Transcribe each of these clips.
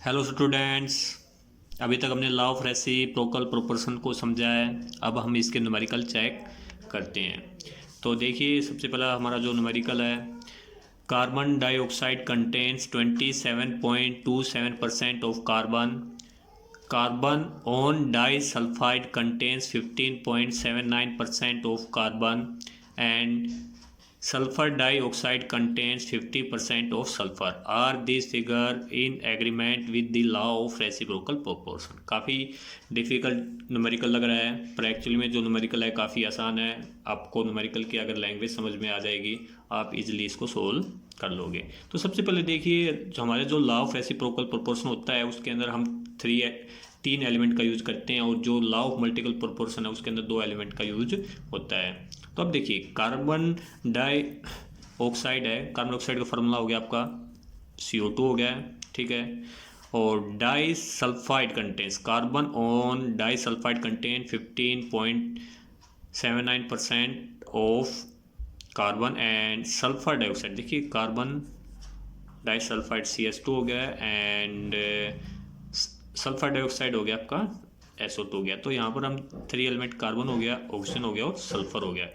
Hello students. अभी तक हमने लॉ ऑफ रेसिप्रोकल प्रोपोर्शन को समझा है। अब हम इसके न्यूमेरिकल चेक करते हैं। तो देखिए, सबसे पहला हमारा जो न्यूमेरिकल है, carbon dioxide contains 27.27% of carbon. Carbon on disulphide contains 15.79% of carbon and sulfur dioxide contains 50% of sulfur. Are these figure in agreement with the law of reciprocal proportion? काफ़ी डिफ़िकल्ट न्यूमेरिकल लग रहा है, पर actually में जो numerical है काफ़ी आसान है। आपको न्यूमेरिकल की अगर लैंग्वेज समझ में आ जाएगी, आप इजीली इसको सोल्व कर लोगे। तो सबसे पहले देखिए, जो हमारे जो लॉ ऑफ रेसिप्रोकल प्रोपोर्शन होता है उसके अंदर हम तीन एलिमेंट का यूज करते हैं, और जो लॉ ऑफ मल्टीपल प्रोपोर्शन है उसके अंदर 2 एलिमेंट का यूज होता है। तो अब देखिए, कार्बन डाइऑक्साइड है, कार्बन डाइऑक्साइड का फार्मूला हो गया आपका CO2 हो गया है, ठीक है। और disulphide contains, carbon on disulphide contain 15.79% of carbon and sulphur dioxide. देखिए, कार्बन डाइसल्फाइड CS2 हो गया एंड सल्फर डाइऑक्साइड हो गया आपका SO2 हो गया। तो यहाँ पर हम 3 एलिमेंट, कार्बन हो गया, ऑक्सीजन हो गया और सल्फर हो गया।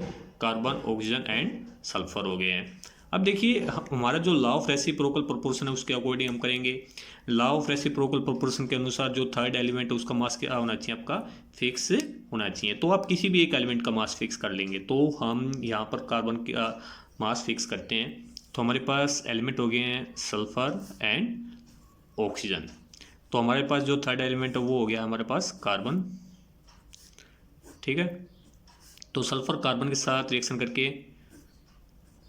कार्बन, ऑक्सीजन एंड सल्फर हो गए हैं। अब देखिए, हमारा जो लॉ ऑफ रेसिप्रोकल प्रोपोर्शन है उसके अकॉर्डिंग हम करेंगे। लॉ ऑफ रेसिप्रोकल प्रोपोर्शन के अनुसार जो थर्ड एलिमेंट है उसका मास क्या होना चाहिए, आपका फिक्स होना चाहिए। तो आप किसी भी एक एलिमेंट का मास फिक्स कर लेंगे। तो हम यहाँ पर कार्बन का मास फिक्स करते हैं। तो हमारे पास एलिमेंट हो गए हैं सल्फर एंड ऑक्सीजन। तो हमारे पास जो थर्ड एलिमेंट है वो हो गया हमारे पास कार्बन, ठीक है। तो सल्फर कार्बन के साथ रिएक्शन करके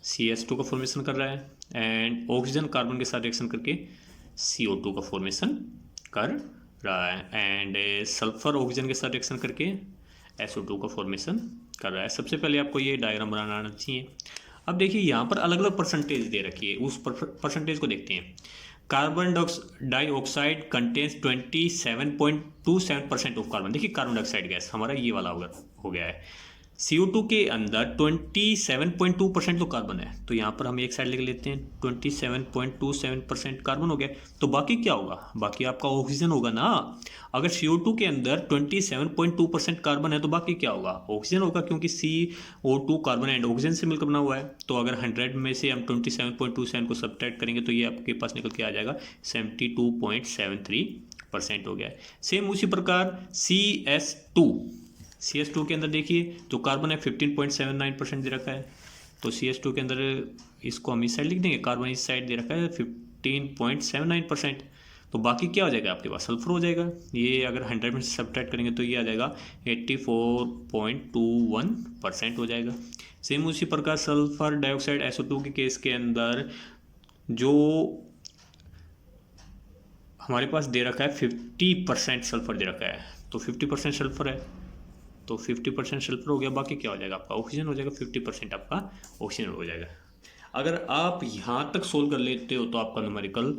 CS2 का फॉर्मेशन कर रहा है, एंड ऑक्सीजन कार्बन के साथ रिएक्शन करके CO2 का फॉर्मेशन कर रहा है, एंड सल्फर ऑक्सीजन के साथ रिएक्शन करके SO2 का फॉर्मेशन कर रहा है। सबसे पहले आपको ये डायग्राम बनाना आना चाहिए। अब देखिए, यहाँ पर अलग अलग परसेंटेज दे रखी है, उस परसेंटेज को देखते हैं। Carbon dioxide contains 27.27% of carbon. देखिए, कार्बन डाइऑक्साइड गैस हमारा ये वाला हो गया है। CO2 के अंदर 27.2% तो कार्बन है, तो यहाँ पर हम एक साइड लिख लेते हैं, 27.27% कार्बन हो गया। तो बाकी क्या होगा, बाकी आपका ऑक्सीजन होगा ना। अगर CO2 के अंदर 27.2% कार्बन है तो बाकी क्या होगा, ऑक्सीजन होगा, क्योंकि CO2 कार्बन एंड ऑक्सीजन से मिलकर बना हुआ है। तो अगर 100 में से हम 27.27 को सब्ट्रैक्ट करेंगे तो ये आपके पास निकल के आ जाएगा 72.73% हो गया है। सेम उसी प्रकार CS2 के अंदर देखिए, जो कार्बन है 15.79% दे रखा है। तो CS2 के अंदर इसको हम इस साइड लिख देंगे, कार्बन इस साइड दे रखा है 15.79%। तो बाकी क्या हो जाएगा, आपके पास सल्फर हो जाएगा। ये अगर 100 में से सब्ट्रैक्ट करेंगे तो ये आ जाएगा 84.21% हो जाएगा। सेम उसी प्रकार सल्फर डाइऑक्साइड SO2 के केस के अंदर जो हमारे पास दे रखा है 50% सल्फर दे रखा है, तो 50% सल्फर है, तो 50% सल्फर हो गया। बाकी क्या हो जाएगा, आपका ऑक्सीजन हो जाएगा, 50% आपका ऑक्सीजन हो जाएगा। अगर आप यहाँ तक सोल्व कर लेते हो तो आपका न्यूमेरिकल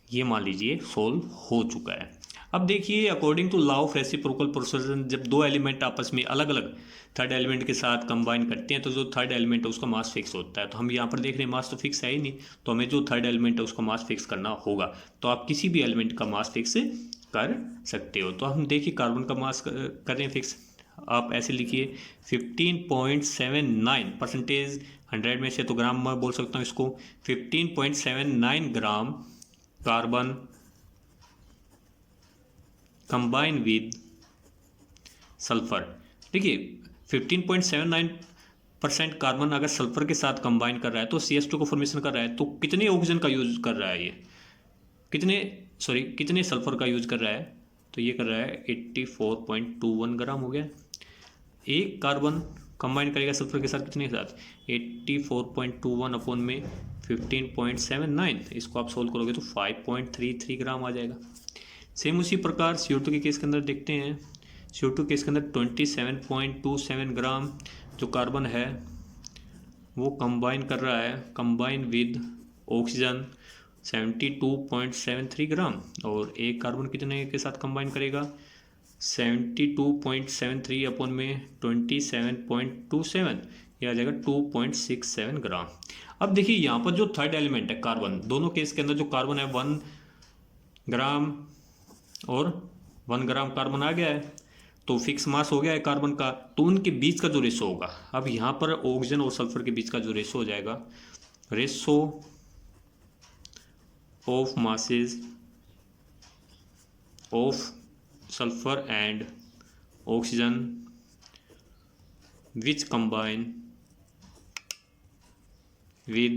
ये मान लीजिए सोल्व हो चुका है। अब देखिए, according to law of reciprocal proportion, जब 2 एलिमेंट आपस में अलग अलग थर्ड एलिमेंट के साथ कंबाइन करते हैं तो जो थर्ड एलिमेंट है उसका मास फिक्स होता है। तो हम यहाँ पर देख रहे हैं मास तो फिक्स है ही नहीं, तो हमें जो थर्ड एलिमेंट है उसका मास फिक्स करना होगा। तो आप किसी भी एलिमेंट का मास फिक्स कर सकते हो। तो हम देखिए, कार्बन का मास कर रहे हैं फिक्स। आप ऐसे लिखिए 15.79%, 100 में से तो ग्राम में बोल सकता हूँ इसको, 15.79 gram carbon combine with sulphur. देखिए, 15.79% कार्बन अगर सल्फर के साथ कंबाइन कर रहा है तो CS2 को फॉर्मेशन कर रहा है, तो कितने ऑक्सीजन का यूज कर रहा है, ये कितने सल्फर का यूज कर रहा है, तो ये कर रहा है 84.21 ग्राम हो गया। एक कार्बन कंबाइन करेगा सल्फर के साथ कितने के साथ, 84.21 अपॉन में 15.79, इसको आप सोल्व करोगे तो 5.33 ग्राम आ जाएगा। सेम उसी प्रकार CO2 के केस के अंदर देखते हैं। CO2 केस के अंदर 27.27 ग्राम जो कार्बन है वो कंबाइन कर रहा है, कंबाइन विद ऑक्सीजन 72.73 ग्राम, और एक कार्बन कितने के साथ कंबाइन करेगा, 72.73 अपॉन में 27.27, यह आ जाएगा 2.67 ग्राम। अब देखिए, यहाँ पर जो थर्ड एलिमेंट है कार्बन, दोनों केस के अंदर जो कार्बन है 1 ग्राम और 1 ग्राम कार्बन आ गया है, तो फिक्स मास हो गया है कार्बन का। तो उनके बीच का जो रेशो होगा, अब यहाँ पर ऑक्सीजन और सल्फर के बीच का जो रेशो हो जाएगा, ratio of masses of sulphur and oxygen which combine with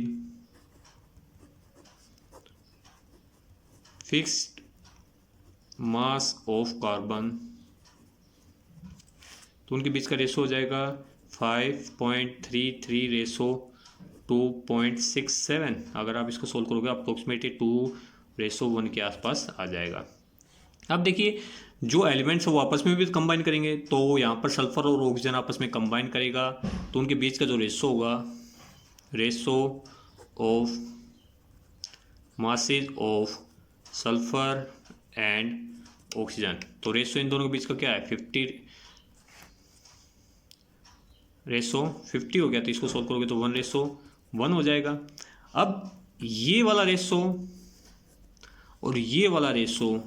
fixed mass of carbon, तो उनके बीच का रेशो हो जाएगा 5.33 रेशो 2.67। अगर आप इसको सोल्व करोगे अप्रोक्सीमेटली 2:1 के आसपास आ जाएगा। अब देखिए जो एलिमेंट्स है वो आपस में भी कंबाइन करेंगे, तो यहाँ पर सल्फर और ऑक्सीजन आपस में कंबाइन करेगा, तो उनके बीच का जो रेशो होगा, ratio of masses of sulphur and oxygen, तो रेशो इन दोनों के बीच का क्या है 50, रेशो 50 हो गया, तो इसको सोल्व करोगे तो 1:1 हो जाएगा। अब ये वाला रेशो और ये वाला रेशो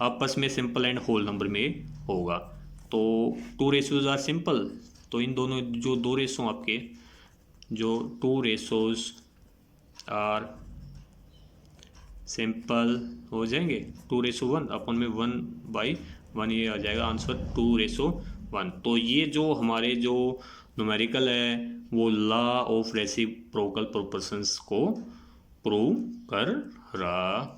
आपस में सिंपल एंड होल नंबर में होगा, तो 2 रेशियोज आर सिंपल, तो इन दोनों जो 2 रेशो आपके जो 2 रेशोज आर सिंपल हो जाएंगे 2:1 अपन में 1/1 ये आ जाएगा आंसर 2:1। तो ये जो हमारे जो न्यूमेरिकल है वो लॉ ऑफ रेसिप्रोकल प्रोपोर्शंस को प्रूव कर रहा